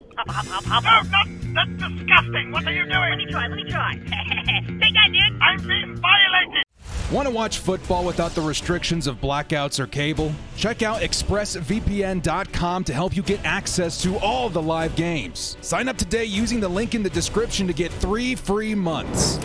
Hop, hop, hop, hop. No, that's disgusting. What are you doing? Let me try. Take that, dude. I'm being violated. Want to watch football without the restrictions of blackouts or cable? Check out expressvpn.com to help you get access to all the live games. Sign up today using the link in the description to get 3 free months.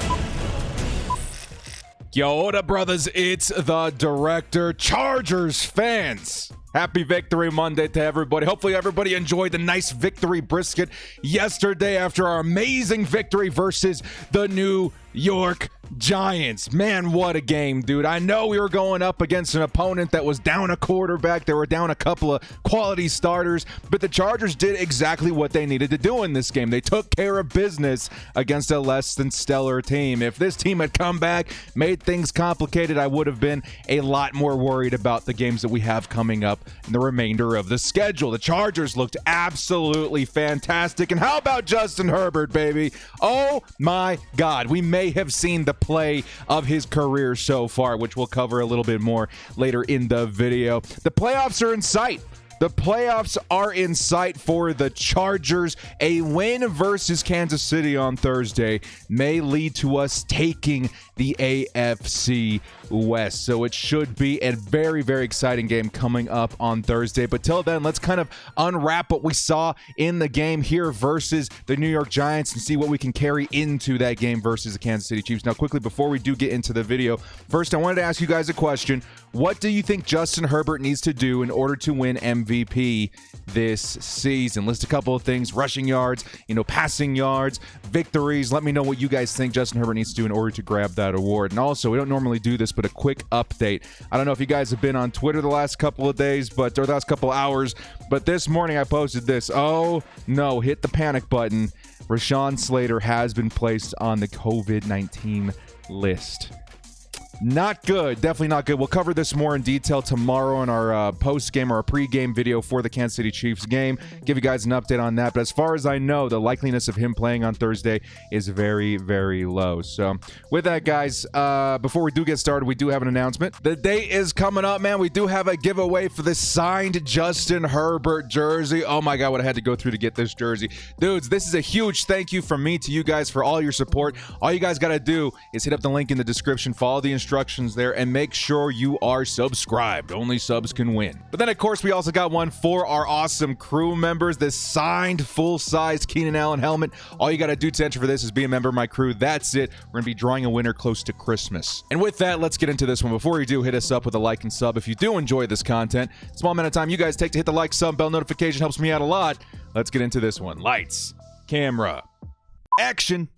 Yo, what up, brothers? It's the director. Chargers fans, happy Victory Monday to everybody. Hopefully everybody enjoyed the nice victory brisket yesterday after our amazing victory versus the New York Giants. Man, what a game, dude. I know we were going up against an opponent that was down a quarterback. They were down a couple of quality starters, but the Chargers did exactly what they needed to do in this game. They took care of business against a less than stellar team. If this team had come back, made things complicated, I would have been a lot more worried about the games that we have coming up in the remainder of the schedule. The Chargers looked absolutely fantastic. And how about Justin Herbert, baby? Oh my God. We may have seen the play of his career so far, which we'll cover a little bit more later in the video. The playoffs are in sight. The playoffs are in sight for the Chargers. A win versus Kansas City on Thursday may lead to us taking the AFC West. So it should be a very, very exciting game coming up on Thursday. But till then, let's kind of unwrap what we saw in the game here versus the New York Giants and see what we can carry into that game versus the Kansas City Chiefs. Now, quickly, before we do get into the video, first, I wanted to ask you guys a question. What do you think Justin Herbert needs to do in order to win MVP this season? List a couple of things: rushing yards, passing yards, victories. Let me know what you guys think Justin Herbert needs to do in order to grab that award. And also, we don't normally do this, but a quick update. I don't know if you guys have been on Twitter the last couple of days, or the last couple of hours, but this morning I posted this. Oh no, hit the panic button. Rashawn Slater has been placed on the COVID-19 list. Not good. Definitely not good. We'll cover this more in detail tomorrow in our post-game or our pre-game video for the Kansas City Chiefs game. Give you guys an update on that. But as far as I know, the likeliness of him playing on Thursday is very, very low. So with that, guys, before we do get started, we do have an announcement. The date is coming up, man. We do have a giveaway for the signed Justin Herbert jersey. Oh my God, what I had to go through to get this jersey. Dudes, this is a huge thank you from me to you guys for all your support. All you guys got to do is hit up the link in the description, follow the instructions there, and make sure you are subscribed. Only subs can win. But then, of course, we also got one for our awesome crew members, this signed full-size Keenan Allen helmet. All you got to do to enter for this is be a member of my crew. That's it. We're going to be drawing a winner close to Christmas. And with that, let's get into this one. Before you do, hit us up with a like and sub if you do enjoy this content. Small amount of time you guys take to hit the like, sub, bell notification helps me out a lot. Let's get into this one. Lights, camera, action.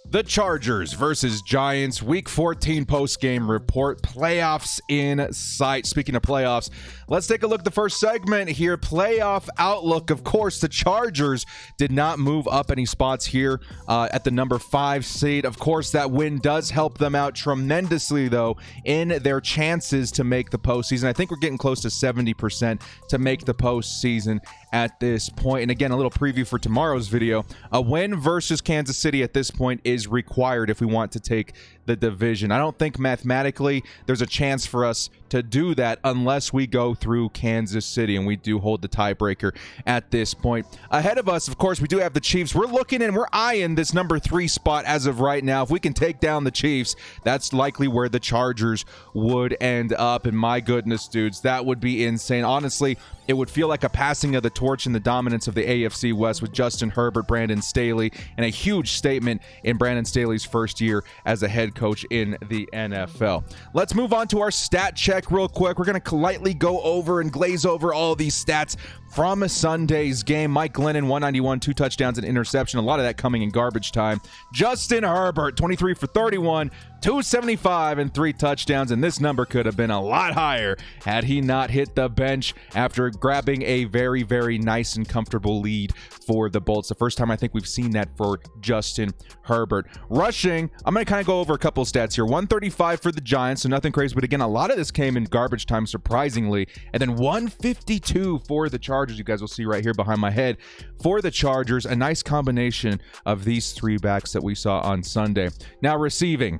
The Chargers versus Giants, Week 14 post-game report, playoffs in sight. Speaking of playoffs, let's take a look at the first segment here. Playoff outlook. Of course, the Chargers did not move up any spots here at the number 5 seed. Of course, that win does help them out tremendously, though, in their chances to make the postseason. I think we're getting close to 70% to make the postseason at this point. And again, a little preview for tomorrow's video. A win versus Kansas City at this point is required if we want to take the division. I don't think mathematically there's a chance for us to do that unless we go through Kansas City, and we do hold the tiebreaker at this point. Ahead of us, of course, we do have the Chiefs. We're looking and we're eyeing this number 3 spot as of right now. If we can take down the Chiefs, that's likely where the Chargers would end up. And my goodness, dudes, that would be insane. Honestly, it would feel like a passing of the torch in the dominance of the AFC West with Justin Herbert, Brandon Staley, and a huge statement in Brandon Staley's first year as a head coach in the NFL. Let's move on to our stat check real quick. We're going to lightly go over and glaze over all of these stats from Sunday's game. Mike Glennon, 191, 2 touchdowns and interception. A lot of that coming in garbage time. Justin Herbert, 23 for 31, 275 and 3 touchdowns, and this number could have been a lot higher had he not hit the bench after grabbing a very, very nice and comfortable lead for the Bolts. The first time I think we've seen that for Justin Herbert. Rushing, I'm going to kind of go over a couple of stats here. 135 for the Giants, so nothing crazy, but again, a lot of this came in garbage time, surprisingly. And then 152 for the Chargers. You guys will see right here behind my head. For the Chargers, a nice combination of these 3 backs that we saw on Sunday. Now, receiving.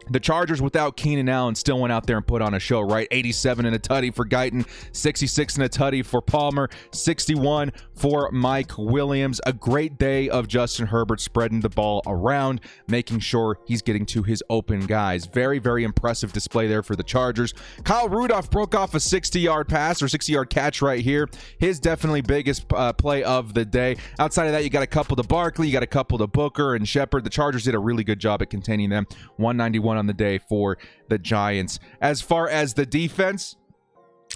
The Chargers without Keenan Allen still went out there and put on a show, right? 87 and a tutty for Guyton, 66 and a tutty for Palmer, 61 for Mike Williams. A great day of Justin Herbert spreading the ball around, making sure he's getting to his open guys. Very, very impressive display there for the Chargers. Kyle Rudolph broke off a 60-yard pass or 60-yard catch right here. His definitely biggest play of the day. Outside of that, you got a couple to Barkley, you got a couple to Booker and Shepard. The Chargers did a really good job at containing them. 191 on the day for the Giants. As far as the defense,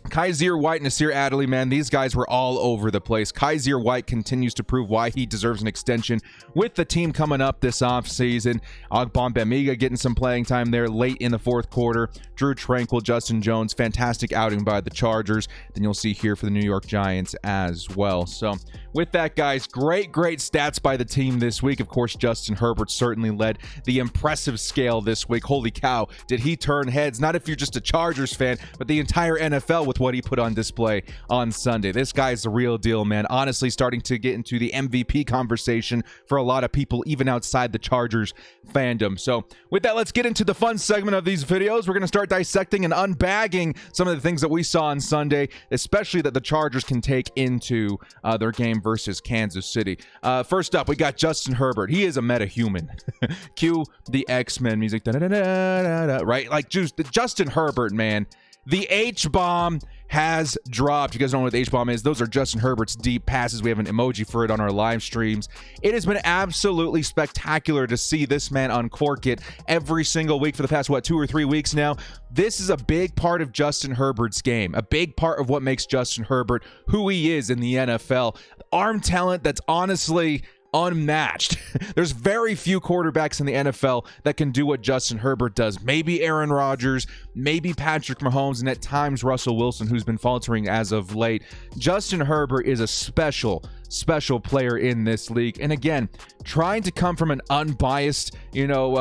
Kaiser White and Nasir Adderley, man, these guys were all over the place. Kaiser White continues to prove why he deserves an extension with the team coming up this offseason. Ogbongbemiga getting some playing time there late in the fourth quarter. Drew Tranquil, Justin Jones, fantastic outing by the Chargers. Then you'll see here for the New York Giants as well. So with that, guys, great stats by the team this week. Of course, Justin Herbert certainly led the impressive scale this week. Holy cow, did he turn heads? Not if you're just a Chargers fan, but the entire NFL with what he put on display on Sunday. This guy's the real deal, man. Honestly, starting to get into the MVP conversation for a lot of people, even outside the Chargers fandom. So with that, let's get into the fun segment of these videos. We're going to start dissecting and unbagging some of the things that we saw on Sunday, especially that the Chargers can take into their game versus Kansas City. First up, we got Justin Herbert. He is a meta-human. Cue the X-Men music. Right? Like, Justin Herbert, man. The H-bomb has dropped. You guys don't know what the H-bomb is. Those are Justin Herbert's deep passes. We have an emoji for it on our live streams. It has been absolutely spectacular to see this man uncork it every single week for the past, 2 or 3 weeks now. This is a big part of Justin Herbert's game, a big part of what makes Justin Herbert who he is in the NFL. Arm talent that's honestly unmatched. There's very few quarterbacks in the NFL that can do what Justin Herbert does. Maybe Aaron Rodgers, maybe Patrick Mahomes, and at times Russell Wilson, who's been faltering as of late. Justin Herbert is a special player in this league. And again, trying to come from an unbiased,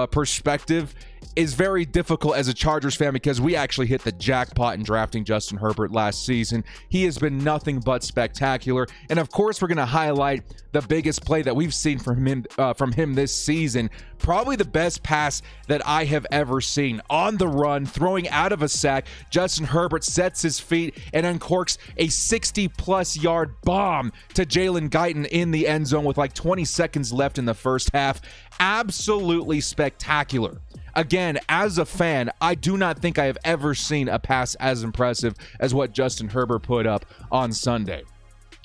perspective is very difficult as a Chargers fan because we actually hit the jackpot in drafting Justin Herbert last season. He has been nothing but spectacular. And of course, we're going to highlight the biggest play that we've seen from him this season. Probably the best pass that I have ever seen. On the run, throwing out of a sack, Justin Herbert sets his feet and uncorks a 60-plus yard bomb to Jalen Guyton in the end zone with like 20 seconds left in the first half. Absolutely spectacular. Again, as a fan, I do not think I have ever seen a pass as impressive as what Justin Herbert put up on Sunday.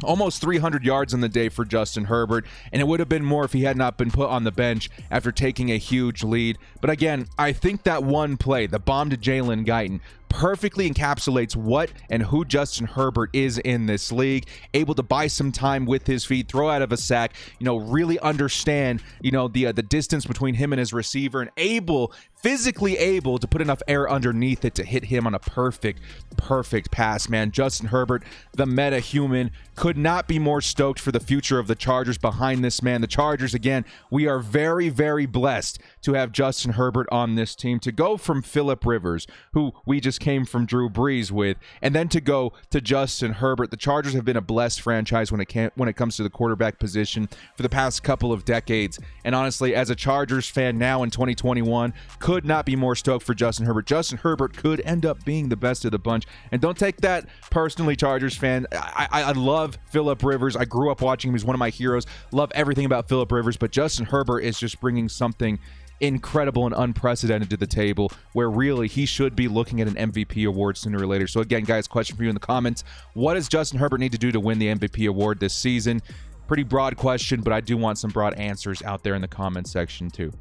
Almost 300 yards on the day for Justin Herbert, and it would have been more if he had not been put on the bench after taking a huge lead. But again, I think that one play, the bomb to Jalen Guyton, perfectly encapsulates what and who Justin Herbert is in this league. Able to buy some time with his feet, throw out of a sack, really understand, the distance between him and his receiver, and physically able to put enough air underneath it to hit him on a perfect pass, man. Justin Herbert, the meta-human, could not be more stoked for the future of the Chargers behind this man. The Chargers, again, we are very, very blessed to have Justin Herbert on this team. To go from Phillip Rivers, who we just came from Drew Brees with, and then to go to Justin Herbert. The Chargers have been a blessed franchise when it comes to the quarterback position for the past couple of decades. And honestly, as a Chargers fan now in 2021, could not be more stoked for Justin Herbert. Justin Herbert could end up being the best of the bunch. And don't take that personally, Chargers fan. I love Phillip Rivers. I grew up watching him. He's one of my heroes. Love everything about Phillip Rivers, but Justin Herbert is just bringing something incredible and unprecedented to the table, where really he should be looking at an MVP award sooner or later. So again, guys, question for you in the comments: what does Justin Herbert need to do to win the MVP award this season? Pretty broad question, but I do want some broad answers out there in the comments section too.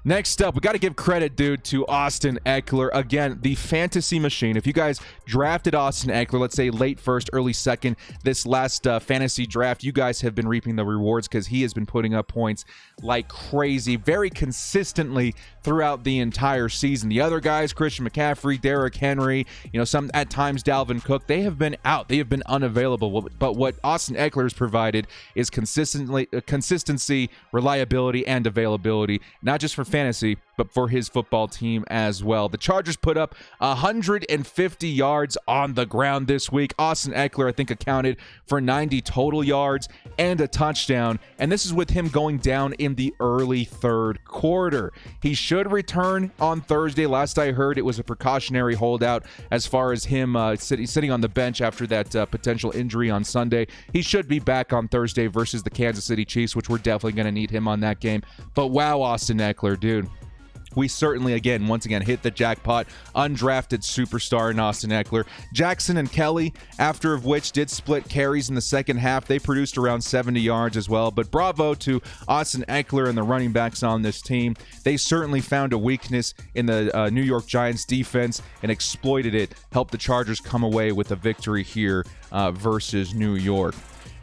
Next up, we got to give credit, dude, to Austin Eckler. Again, the fantasy machine. If you guys drafted Austin Eckler, let's say late first, early second, this last fantasy draft, you guys have been reaping the rewards because he has been putting up points like crazy, very consistently throughout the entire season. The other guys, Christian McCaffrey, Derrick Henry, some at times Dalvin Cook, they have been out. They have been unavailable. But what Austin Eckler has provided is consistency, reliability, and availability, not just for fantasy, but for his football team as well. The Chargers put up 150 yards on the ground this week. Austin Eckler, I think, accounted for 90 total yards and a touchdown, and this is with him going down in the early third quarter. He should return on Thursday. Last I heard, it was a precautionary holdout as far as him sitting on the bench after that potential injury on Sunday. He should be back on Thursday versus the Kansas City Chiefs, which we're definitely going to need him on that game. But wow, Austin Eckler, dude. We certainly, once again, hit the jackpot. Undrafted superstar in Austin Eckler. Jackson and Kelly, after of which did split carries in the second half. They produced around 70 yards as well. But bravo to Austin Eckler and the running backs on this team. They certainly found a weakness in the New York Giants defense and exploited it. Helped the Chargers come away with a victory here versus New York.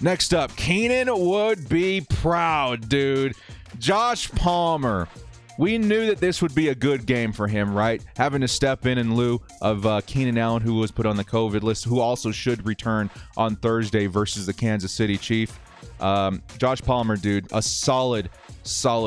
Next up, Keenan would be proud, dude. Josh Palmer. We knew that this would be a good game for him, right? Having to step in lieu of Keenan Allen, who was put on the COVID list, who also should return on Thursday versus the Kansas City Chiefs. Josh Palmer, dude, a solid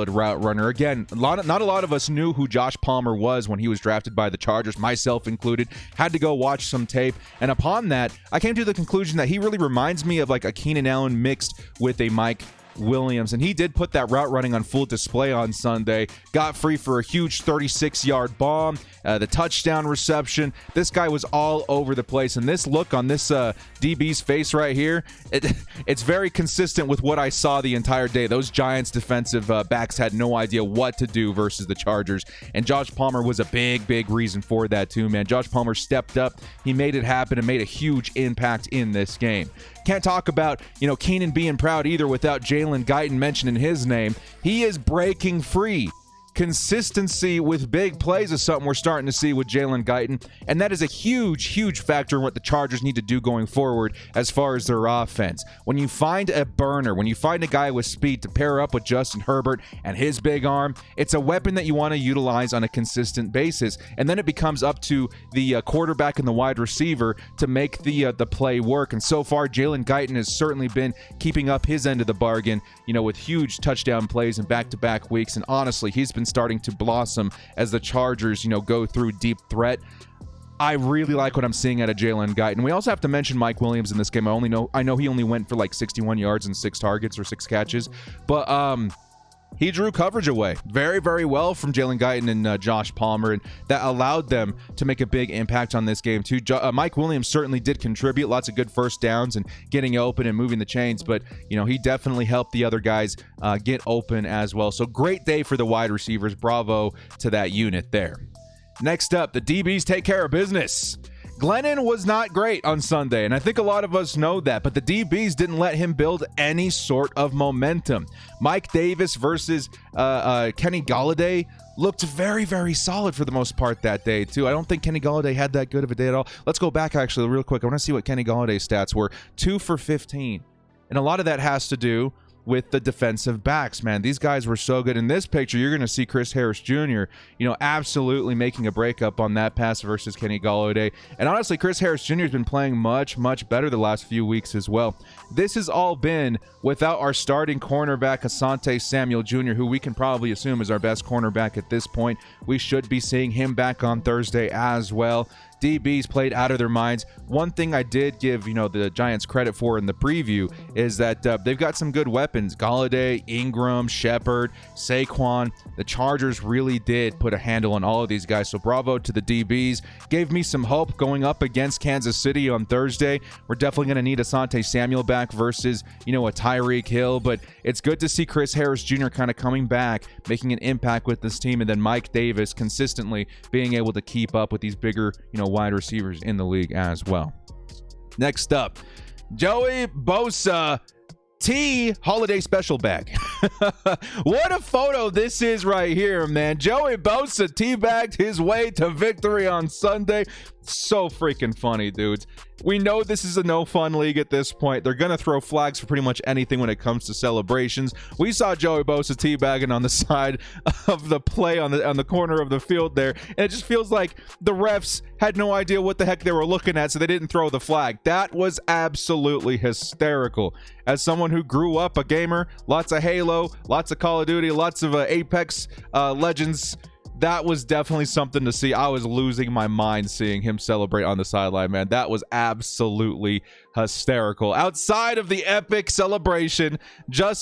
route runner. Again, not a lot of us knew who Josh Palmer was when he was drafted by the Chargers, myself included. Had to go watch some tape, and upon that, I came to the conclusion that he really reminds me of like a Keenan Allen mixed with a Mike Williams, and he did put that route running on full display on Sunday. Got free for a huge 36-yard bomb, the touchdown reception. This guy was all over the place, and this look on this DB's face right here, it's very consistent with what I saw the entire day. Those Giants defensive backs had no idea what to do versus the Chargers, and Josh Palmer was a big reason for that too, man. Josh Palmer stepped up. He made it happen and made a huge impact in this game. Can't talk about, Keenan being proud either without Jalen Guyton mentioning his name. He is breaking free. Consistency with big plays is something we're starting to see with Jalen Guyton, and that is a huge factor in what the Chargers need to do going forward as far as their offense. When you find a burner, when you find a guy with speed to pair up with Justin Herbert and his big arm, it's a weapon that you want to utilize on a consistent basis, and then it becomes up to the quarterback and the wide receiver to make the play work. And so far, Jalen Guyton has certainly been keeping up his end of the bargain, with huge touchdown plays in back-to-back weeks, and honestly, he's been starting to blossom as the Chargers, go through deep threat. I really like what I'm seeing out of Jalen Guyton. We also have to mention Mike Williams in this game. I know he only went for like 61 yards and 6 targets or 6 catches, but he drew coverage away very well from Jalen Guyton and Josh Palmer, and that allowed them to make a big impact on this game too. Mike Williams certainly did contribute, lots of good first downs and getting open and moving the chains, but he definitely helped the other guys get open as well. So great day for the wide receivers. Bravo to that unit there. Next up, the DBs take care of business. Glennon was not great on Sunday, and I think a lot of us know that, but the DBs didn't let him build any sort of momentum. Mike Davis versus Kenny Golladay looked very solid for the most part that day, too. I don't think Kenny Golladay had that good of a day at all. Let's go back, actually, real quick. I want to see what Kenny Galladay's stats were. 2 for 15, and a lot of that has to do with the defensive backs, man. These guys were so good. In this picture, you're going to see Chris Harris Jr., absolutely making a breakup on that pass versus Kenny Golladay. And honestly, Chris Harris Jr. has been playing much better the last few weeks as well. This has all been without our starting cornerback, Asante Samuel Jr., who we can probably assume is our best cornerback at this point. We should be seeing him back on Thursday as well. DBs played out of their minds. One thing I did give, the Giants credit for in the preview is that they've got some good weapons. Golladay, Ingram, Shepard, Saquon. The Chargers really did put a handle on all of these guys. So bravo to the DBs. Gave me some hope going up against Kansas City on Thursday. We're definitely going to need Asante Samuel back versus, a Tyreek Hill. But it's good to see Chris Harris Jr. kind of coming back, making an impact with this team. And then Mike Davis consistently being able to keep up with these bigger, wide receivers in the league as well. Next up, Joey Bosa holiday special bag. What a photo this is right here, man. Joey Bosa teabagged his way to victory on Sunday. So freaking funny, dudes. We know this is a no-fun league at this point. They're going to throw flags for pretty much anything when it comes to celebrations. We saw Joey Bosa teabagging on the side of the play on the corner of the field there, and it just feels like the refs had no idea what the heck they were looking at, so they didn't throw the flag. That was absolutely hysterical. As someone who grew up a gamer, lots of Halo, lots of Call of Duty, lots of Apex Legends, that was definitely something to see. I was losing my mind seeing him celebrate on the sideline, man. That was absolutely hysterical. Outside of the epic celebration, Joey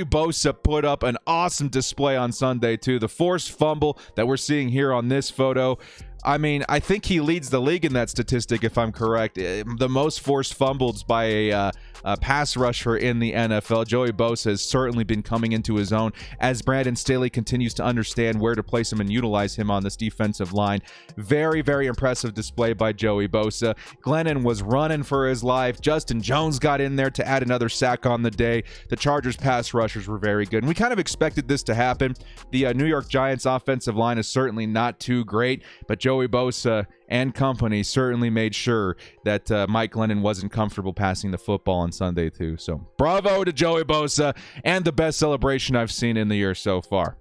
Bosa put up an awesome display on Sunday too. The forced fumble that we're seeing here on this photo, I mean, I think he leads the league in that statistic, if I'm correct. The most forced fumbles by a pass rusher in the NFL. Joey Bosa has certainly been coming into his own as Brandon Staley continues to understand where to place him and utilize him on this defensive line. Very, very impressive display by Joey Bosa. Glennon was running for his life. Justin Jones got in there to add another sack on the day. The Chargers pass rushers were very good. And we kind of expected this to happen. The New York Giants offensive line is certainly not too great, but Joey Bosa and company certainly made sure that Mike Glennon wasn't comfortable passing the football on Sunday too. So bravo to Joey Bosa, and the best celebration I've seen in the year so far.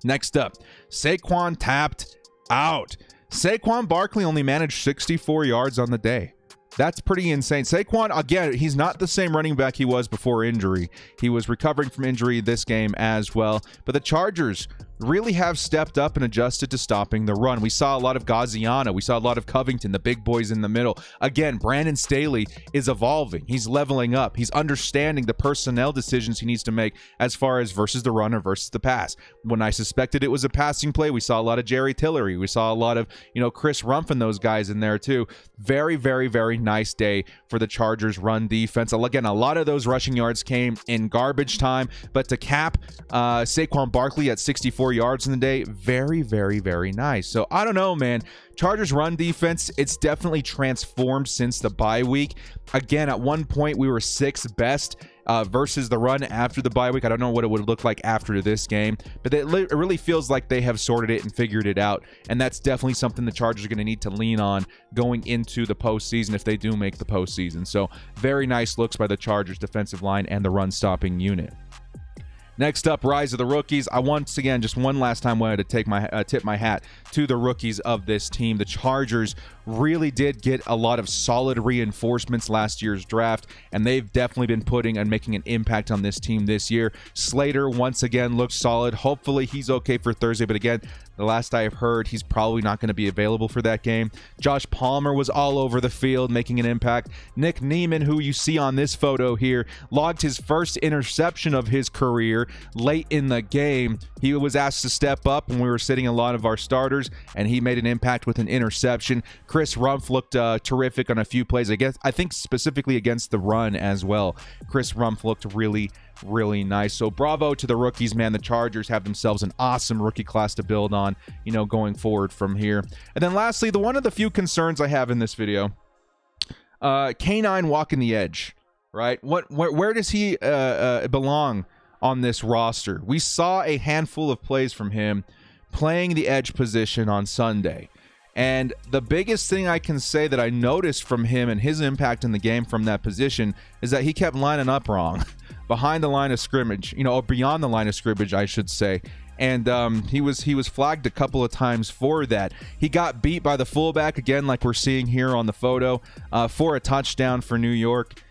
Next up, Saquon tapped out. Saquon Barkley only managed 64 yards on the day. That's pretty insane. Saquon, again, he's not the same running back he was before injury. He was recovering from injury this game as well. But the Chargers really have stepped up and adjusted to stopping the run. We saw a lot of Gaziano. We saw a lot of Covington, the big boys in the middle. Again, Brandon Staley is evolving. He's leveling up. He's understanding the personnel decisions he needs to make as far as versus the run or versus the pass. When I suspected it was a passing play, we saw a lot of Jerry Tillery. We saw a lot of, Chris Rumph and those guys in there too. Very, very, very nice day for the Chargers run defense. Again, a lot of those rushing yards came in garbage time, but to cap Saquon Barkley at 64 yards in the day, very, very, very nice. So I don't know, man. Chargers run defense, it's definitely transformed since the bye week. Again, at one point we were sixth best versus the run after the bye week. I don't know what it would look like after this game, but it really feels like they have sorted it and figured it out, and that's definitely something the Chargers are going to need to lean on going into the postseason if they do make the postseason. So very nice looks by the Chargers defensive line and the run stopping unit. Next up, rise of the rookies. I once again, just one last time, wanted to tip my hat to the rookies of this team. The Chargers really did get a lot of solid reinforcements last year's draft, and they've definitely been putting and making an impact on this team this year. Slater once again looks solid. Hopefully he's okay for Thursday, but again, the last I've heard, he's probably not going to be available for that game. Josh Palmer was all over the field making an impact. Nick Neiman, who you see on this photo here, logged his first interception of his career late in the game. He was asked to step up when we were sitting a lot of our starters, and he made an impact with an interception. Chris Rumph looked terrific on a few plays. I think specifically against the run as well. Chris Rumph looked really, really nice. So bravo to the rookies, man. The Chargers have themselves an awesome rookie class to build on, going forward from here. And then lastly, one of the few concerns I have in this video, K9 walking the edge, right? Where does he belong on this roster? We saw a handful of plays from him playing the edge position on Sunday. And the biggest thing I can say that I noticed from him and his impact in the game from that position is that he kept lining up wrong behind the line of scrimmage, or beyond the line of scrimmage, I should say. And he was flagged a couple of times for that. He got beat by the fullback, again, like we're seeing here on the photo, for a touchdown for New York.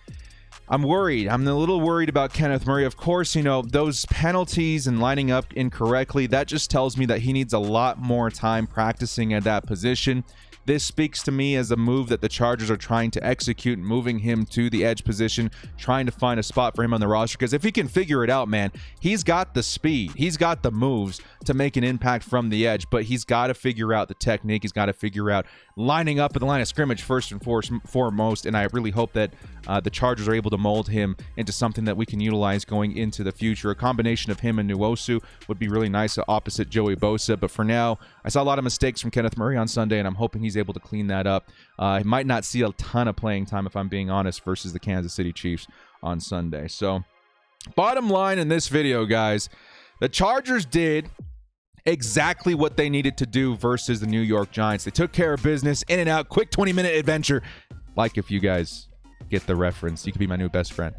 I'm worried. I'm a little worried about Kenneth Murray. Of course, those penalties and lining up incorrectly, that just tells me that he needs a lot more time practicing at that position. This speaks to me as a move that the Chargers are trying to execute, moving him to the edge position, trying to find a spot for him on the roster. Because if he can figure it out, man, he's got the speed. He's got the moves to make an impact from the edge, but he's got to figure out the technique. He's got to figure out lining up at the line of scrimmage first and foremost, and I really hope that the Chargers are able to mold him into something that we can utilize going into the future. A combination of him and Nwosu would be really nice opposite Joey Bosa, but for now, I saw a lot of mistakes from Kenneth Murray on Sunday, and I'm hoping he's able to clean that up. He might not see a ton of playing time, if I'm being honest, versus the Kansas City Chiefs on Sunday. So Bottom line in this video, guys, the Chargers did exactly what they needed to do versus the New York Giants. They took care of business, in and out, quick 20-minute adventure. Like, if you guys get the reference, you could be my new best friend.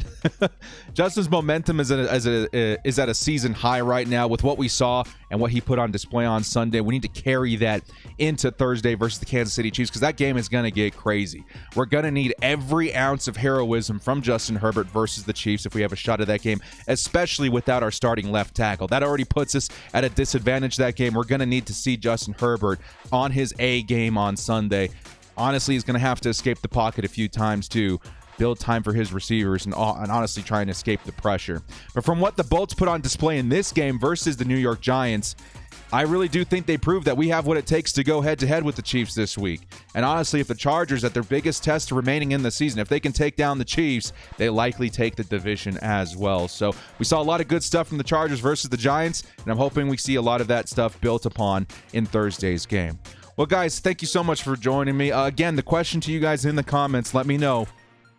Justin's momentum is at a season high right now with what we saw and what he put on display on Sunday. We need to carry that into Thursday versus the Kansas City Chiefs, because that game is going to get crazy. We're going to need every ounce of heroism from Justin Herbert versus the Chiefs if we have a shot at that game, especially without our starting left tackle. That already puts us at a disadvantage that game. We're going to need to see Justin Herbert on his A game on Sunday. Honestly, he's going to have to escape the pocket a few times too, build time for his receivers, and honestly try and escape the pressure. But from what the Bolts put on display in this game versus the New York Giants, I really do think they proved that we have what it takes to go head-to-head with the Chiefs this week. And honestly, if the Chargers, at their biggest test remaining in the season, if they can take down the Chiefs, they likely take the division as well. So we saw a lot of good stuff from the Chargers versus the Giants, and I'm hoping we see a lot of that stuff built upon in Thursday's game. Well, guys, thank you so much for joining me. Again, the question to you guys in the comments, let me know.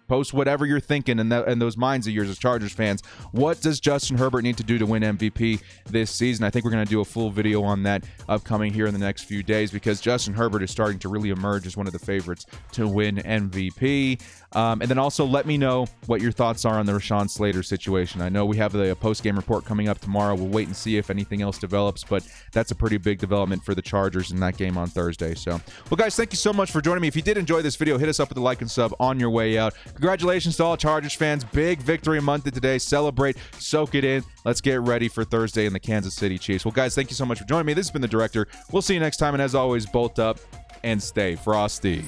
Post whatever you're thinking in those minds of yours as Chargers fans. What does Justin Herbert need to do to win MVP this season? I think we're going to do a full video on that upcoming here in the next few days, because Justin Herbert is starting to really emerge as one of the favorites to win MVP. And then also let me know what your thoughts are on the Rashawn Slater situation. I know we have the post-game report coming up tomorrow. We'll wait and see if anything else develops, but that's a pretty big development for the Chargers in that game on Thursday. So, well, guys, thank you so much for joining me. If you did enjoy this video, hit us up with a like and sub on your way out. Congratulations to all Chargers fans. Big victory Monday today. Celebrate. Soak it in. Let's get ready for Thursday in the Kansas City Chiefs. Well, guys, thank you so much for joining me. This has been The Director. We'll see you next time, and as always, bolt up and stay frosty.